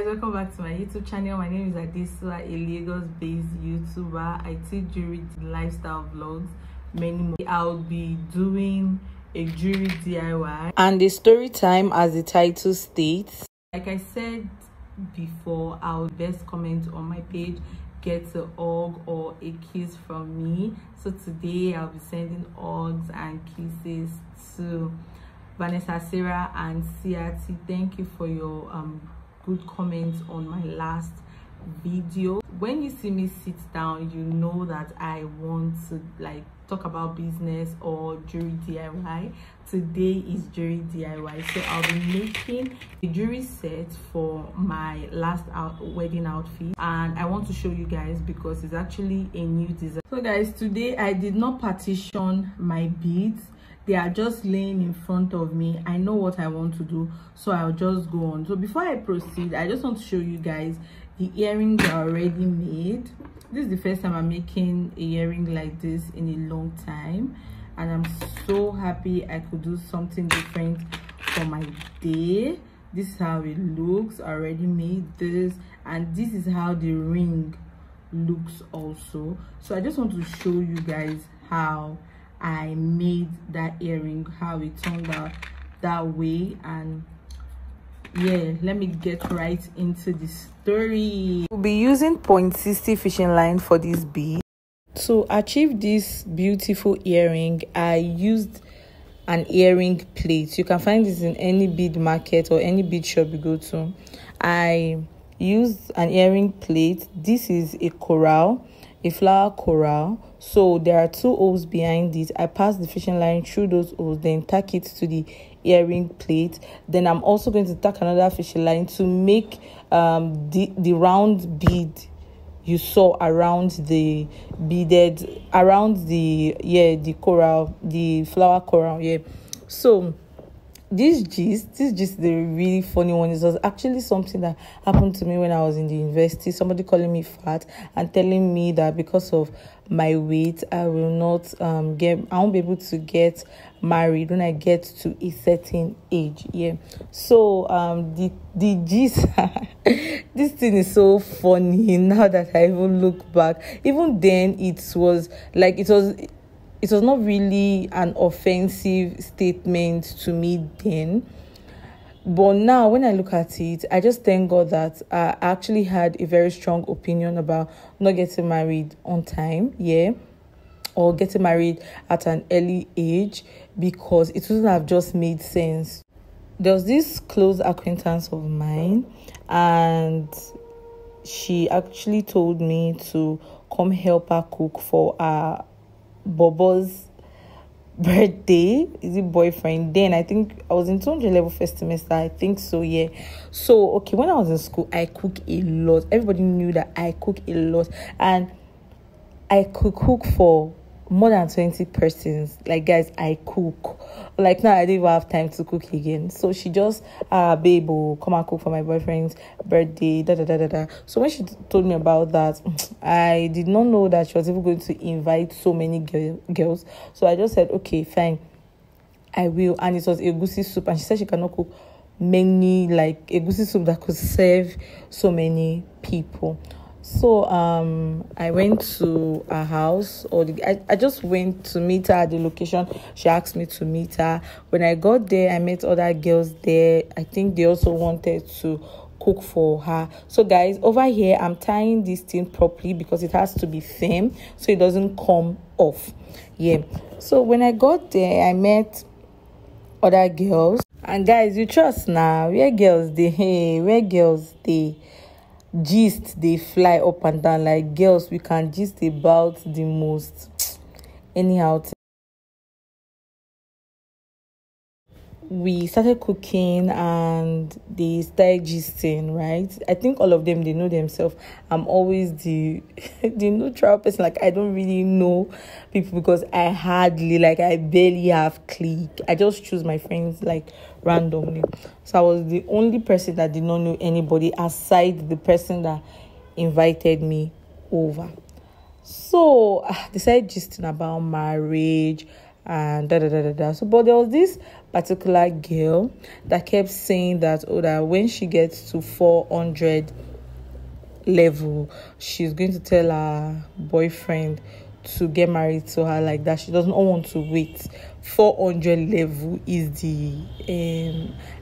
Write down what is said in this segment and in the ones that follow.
welcome back to my YouTube channel. My name is Adesua, a Lagos-based YouTuber. I teach jewelry lifestyle vlogs. Many more. I'll be doing a jewelry DIY and a story time, as the title states. Like I said before, I'll best comment on my page, get a hug or a kiss from me. So today I'll be sending hugs and kisses to Vanessa, Sarah, and Siati. Thank you for your good comments on my last video. When you see me sit down, you know that I want to talk about business or jewelry DIY. Today is jewelry DIY, so I'll be making a jewelry set for my last wedding outfit, and I want to show you guys because it's actually a new design. So guys, today I did not partition my beads. They are just laying in front of me. I know what I want to do, so I'll just go on. So before I proceed, I just want to show you guys the earrings are already made. This is the first time I'm making a earring like this in a long time, and I'm so happy I could do something different for my day. This is how it looks. I already made this, and this is how the ring looks also. So I just want to show you guys how I made that earring, how it turned out that way. And yeah, let me get right into the story. We'll be using 0.60 fishing line for this bead. To achieve this beautiful earring, I used an earring plate. You can find this in any bead market or any bead shop you go to. I used an earring plate. This is a coral, a flower coral. So there are 2 holes behind it. I pass the fishing line through those holes, then tack it to the earring plate. Then I'm also going to tack another fishing line to make the round bead you saw around the beaded, around the coral, the flower coral. So this gist is the really funny one. It was actually something that happened to me when I was in the university. Somebody calling me fat and telling me that because of my weight, I will not I won't be able to get married when I get to a certain age. So the gist this thing is so funny now that I even look back. Even then, it was not really an offensive statement to me then. But now when I look at it, I just thank God that I actually had a very strong opinion about not getting married on time, or getting married at an early age, because it wouldn't have just made sense. There was this close acquaintance of mine, and she actually told me to come help her cook for our Bobo's birthday. Is it boyfriend? Then I think I was in 200 level first semester, I think so. So okay, when I was in school, I cook a lot. Everybody knew that I cook a lot, and I could cook for more than 20 persons. Guys, I cook. Now I didn't even have time to cook again. So she just babe, come and cook for my boyfriend's birthday, So when she told me about that, I did not know that she was even going to invite so many girls. So I just said, okay, fine, I will. And it was egusi soup, and she said she cannot cook many egusi soup that could serve so many people. So I went to her house, I just went to meet her at the location she asked me to meet her. When I got there, I met other girls there. I think they also wanted to cook for her. So guys, over here I'm tying this thing properly because it has to be firm so it doesn't come off. So when I got there, I met other girls, and guys, you trust now, where girls they gist, they fly up and down. Girls, we can gist about the most anyhow. We started cooking and they started gisting, right? I think all of them, they know themselves. I'm always the neutral person. I don't really know people because I barely have clique. I just choose my friends randomly. So I was the only person that did not know anybody aside the person that invited me over. So they started gisting about marriage, and da da da da da. So, but there was this particular girl that kept saying that, oh, that when she gets to 400 level, she's going to tell her boyfriend to get married to her, like that. She doesn't want to wait. 400 level is the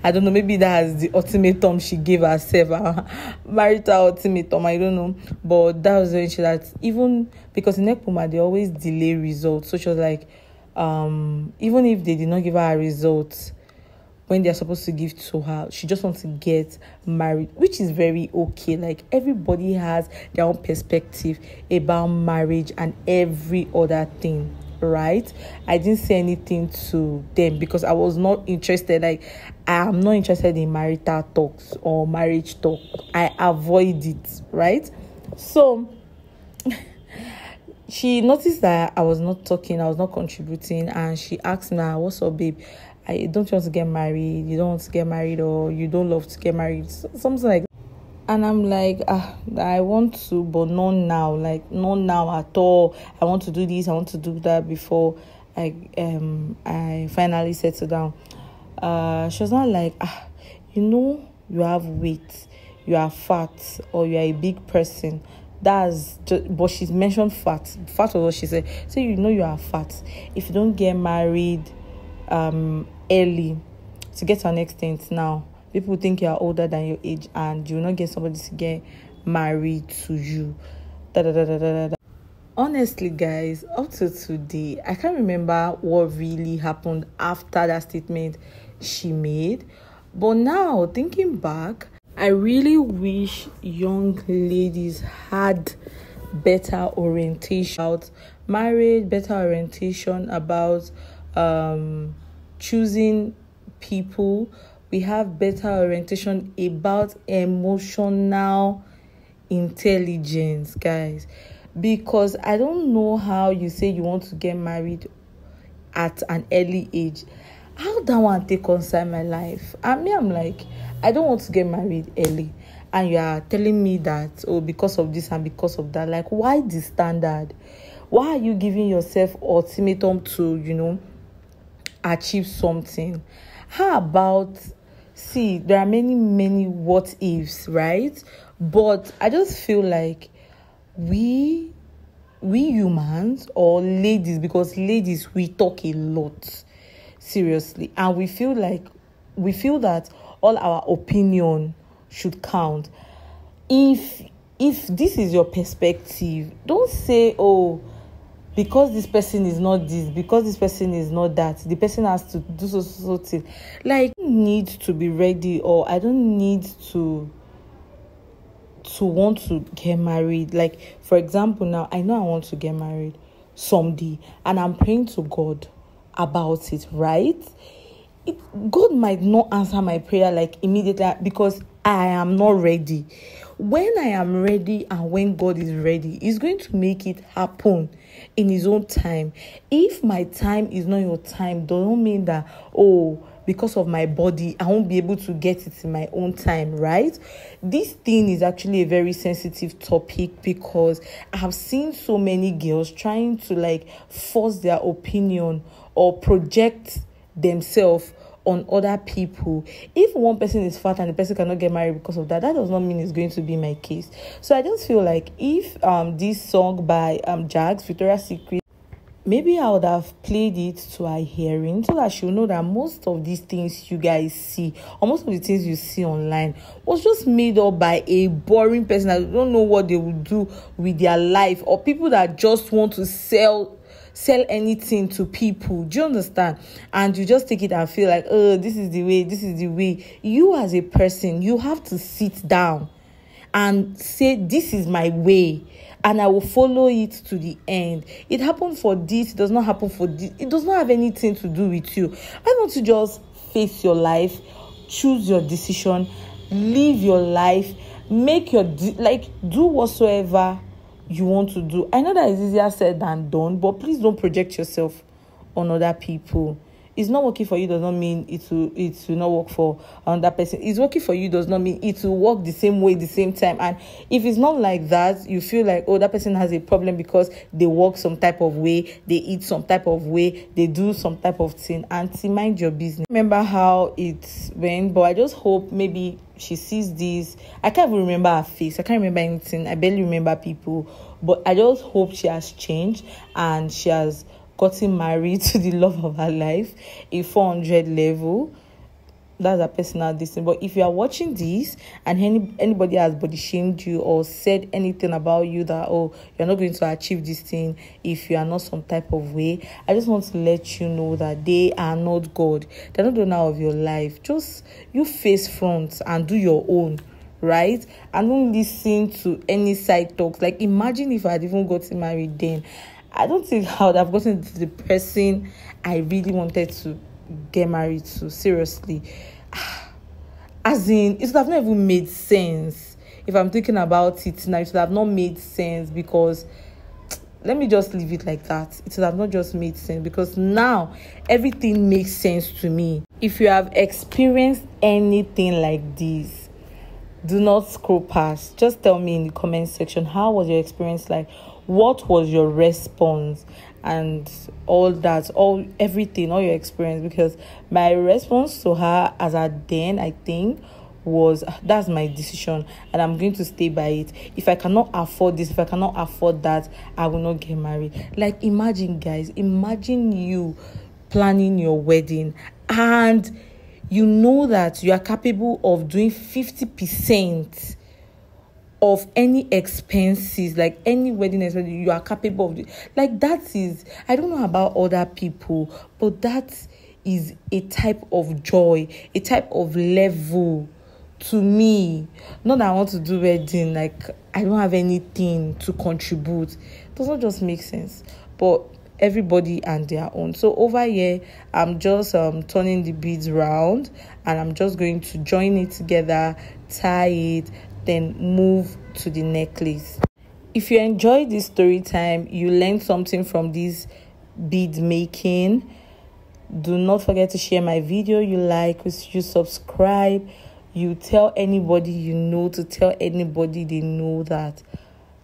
I don't know, maybe that's the ultimatum she gave herself, marital ultimatum, I don't know. But that was when she, that even because in Ekpoma they always delay results, so she was like, even if they did not give her a result when they're supposed to give to her, she just wants to get married, which is very okay. Like, everybody has their own perspective about marriage and every other thing, right? I didn't say anything to them because I was not interested. Like, I am not interested in marital talks or marriage talk. I avoid it, right? So she noticed that I was not talking, I was not contributing, and she asked me, what's up, babe? I don't want to get married, you don't want to get married, or you don't love to get married, something like that. And I'm like, I want to, but not now, like not now at all. I want to do this, I want to do that before I finally settle down. She was not like, you have weight, you are fat, or you are a big person. That's just, but she's mentioned fat. Fat was what she said. So you are fat. If you don't get married early, to get to an extent now, people think you are older than your age and you will not get somebody to get married to you. Honestly, guys, up to today, I can't remember what really happened after that statement she made. But now, thinking back, I really wish young ladies had better orientation about marriage, better orientation about choosing people. We have better orientation about emotional intelligence, guys. Because I don't know how you say you want to get married at an early age. How that one take concern my life? I'm like, I don't want to get married early. And you are telling me that, because of this and because of that. Like, why the standard? Why are you giving yourself ultimatum to, achieve something? How about, see, there are many what ifs, right? But I just feel like we humans, or ladies, because ladies, we talk a lot, seriously, and we feel that all our opinion should count. If this is your perspective, don't say, because this person is not this, because this person is not that, the person has to do so thing. Like, I don't need to be ready, or I don't need to want to get married. Like, for example, now I know I want to get married someday, and I'm praying to God about it, right? God might not answer my prayer like immediately because I am not ready. When I am ready and when God is ready, He's going to make it happen in His own time. If my time is not your time, don't mean that, because of my body, I won't be able to get it in my own time, right? This thing is actually a very sensitive topic because I have seen so many girls trying to force their opinion or project themselves on other people. If one person is fat and the person cannot get married because of that does not mean it's going to be my case. So I just feel like if this song by Jags, Victoria's Secret, maybe I would have played it to her hearing so that she'll know that most of these things you guys see, or most of the things you see online, was just made up by a boring person that don't know what they will do with their life, or people that just want to sell anything to people. Do you understand? And you just take it and feel like, this is the way. You as a person, you have to sit down and say, this is my way, and I will follow it to the end. It happened for this, it does not happen for this. It does not have anything to do with you. Why don't you just face your life, choose your decision, live your life, make your do whatsoever you want to do. I know that it's easier said than done, but please don't project yourself on other people. it's not working for you does not mean it will not work for another person. It's working for you does not mean it will work the same way, the same time. And if it's not like that, you feel like, oh, that person has a problem because they walk some type of way, they eat some type of way, they do some type of thing. Auntie, mind your business. Remember how it went, but I just hope maybe she sees this. I can't even remember her face. I can't remember anything. I barely remember people. But I just hope she has changed and she has gotten married to the love of her life, a 400 level. That's a personal decision. But if you are watching this and anybody has body shamed you or said anything about you that, oh, you're not going to achieve this thing if you are not some type of way, I just want to let you know that they are not God. They're not the owner of your life. Just you face front and do your own, right? And don't listen to any side talks. Like, imagine if I had even gotten married then. I don't think I would have gotten to the person I really wanted to get married to. Seriously. As in, it would have not even made sense. If I'm thinking about it now, it would have not made sense, because let me just leave it like that. It would have not just made sense, because now everything makes sense to me. If you have experienced anything like this, do not scroll past. Just tell me in the comment section, how was your experience like? What was your response? And all that, everything, all your experience. Because my response to her as at then, I think, was, that's my decision and I'm going to stay by it. If I cannot afford this, if I cannot afford that, I will not get married. Like, imagine, guys, imagine you planning your wedding and you know that you are capable of doing 50% of any expenses, like any wedding expense, you are capable of. Like, that is, I don't know about other people, but that is a type of joy, a type of level to me. Not that I want to do wedding, like I don't have anything to contribute. It does not just make sense. But everybody and their own. So over here, I'm just turning the beads round, and I'm just going to join it together, tie it, then move to the necklace. If you enjoyed this story time, you learned something from this bead making, do not forget to share my video. You subscribe, you tell anybody you know to tell anybody they know that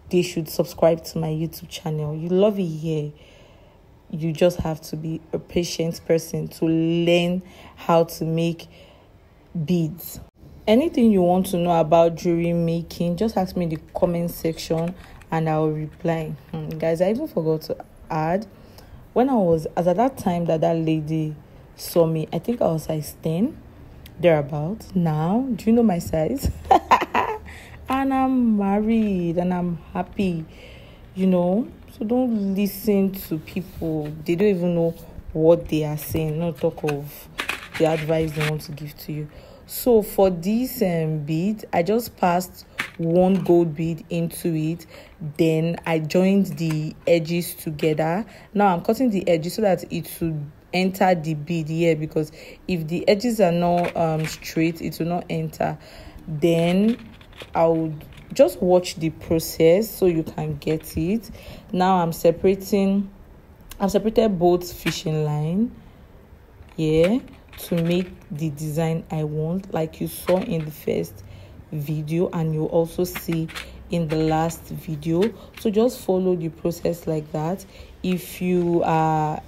they should subscribe to my YouTube channel. You love it here. You just have to be a patient person to learn how to make beads. Anything you want to know about jewelry making, just ask me in the comment section and I will reply. Guys, I even forgot to add, when I was, as at that time that lady saw me, I think I was size 10, thereabout. Now, do you know my size? And I'm married and I'm happy, So don't listen to people. They don't even know what they are saying. Not talk of the advice they want to give to you. So for this bead, I just passed one gold bead into it. Then I joined the edges together. Now I'm cutting the edges so that it should enter the bead here, because if the edges are not straight, it will not enter. Then I would just watch the process so you can get it. Now I've separated both fishing line here to make the design I want, like you saw in the first video and you also see in the last video. So just follow the process like that. If you are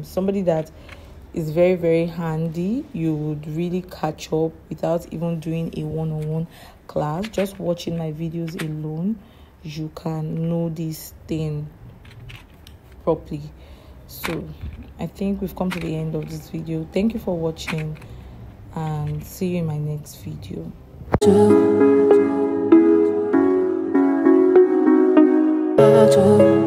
somebody that is very, very handy, you would really catch up without even doing a one-on-one class. Just watching my videos alone, you can know this thing properly. So I think we've come to the end of this video. Thank you for watching and see you in my next video. To